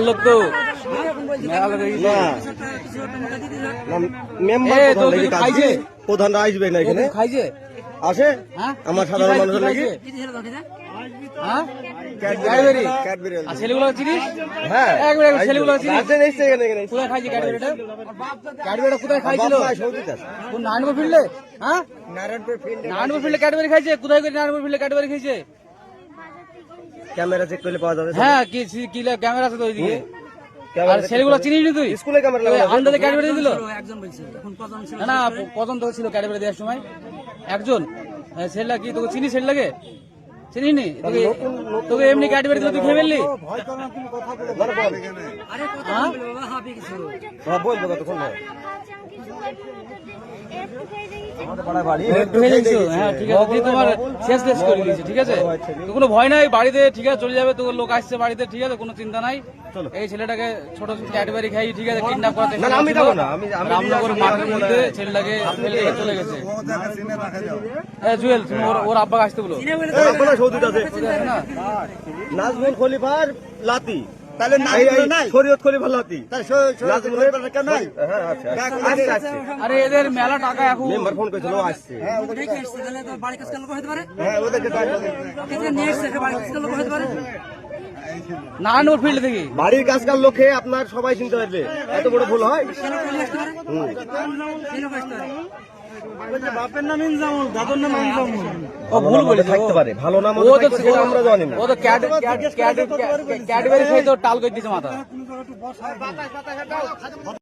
লোক তো প্রধানরা আসবে না এখানে খাইছে আসে আমার সাধারণ মানুষের লাগে ছেলেগুলো চিনিস? হ্যাঁ ছেলেগুলো চিনিস? এখানে কোথায় খাইছে ক্যাডবেরিটা? ক্যাডবেরিটা কোথায় খাইছিল? কোন নারায়ণপুর ফিল্ডে? হ্যাঁ, নারায়ণপুর ফিল্ডে ক্যাডবেরি খাইছে? কোথায় করে নারায়ণপুর ফিল্ডে ক্যাডবেরি খাইছে? ক্যামেরা চেক করলে পাওয়া যাবে। হ্যাঁ, কি ক্যামেরা আছে তো ওইদিকে। আর ছেলেগুলো চিনিস নি তুই? স্কুলে ক্যামেরা লাগানো। আন্দাজে ক্যাডবেরি দিল না? না, কজন তো ছিল ক্যাডবেরি দেওয়ার সময়? একজন। ছেলেটা কি তোকে চিনিস? ছেলেটাকে চিনিস নি? তোকে এমনি ক্যাডবেরি দিল, তুই খেয়ে ফেললি? বলবো কতক্ষণ হ্যাঁ, ঠিক আছে, তোমার শেষ করে দিয়েছে, ঠিক আছে? তো কোনো ভয় নাই, বাড়িতে ঠিক আছে চলে যাবে, তো লোক আসছে বাড়িতে, ঠিক আছে, কোনো চিন্তা নাই। এই ছেলেটাকে ছোট ক্যাডবেরি খাই, ঠিক আছে, কিডন্যাপ করাতে রামনগর মাঠের মধ্যে ছেলেটাকে ফেলে রেখে চলে গেছে। জুয়েল, তুমি ওর আব্বাকে আসতে বলো। নাজমুল খলিফার লাতি, তাহলে শরীয়ত খলিফার লাতি। আরে এদের মেলা টাকা এখন। মেম্বার ফোন করেছিল, আসছে। নারায়ণপুর ফিল্ড থেকে বাড়ির কাজকার লোকে আপনার সবাই চিনতে পারবে, এত বড় ভুল হয়? বাপের নাম ইনজামুল, দাদুর নাম ইনজামুল। ও ভুল বলে থাকতে পারে, ভালো নাম আমরা জানি না। ও তো ক্যাডবেরি খেয়ে তো টাল করে দিয়েছে মাথা।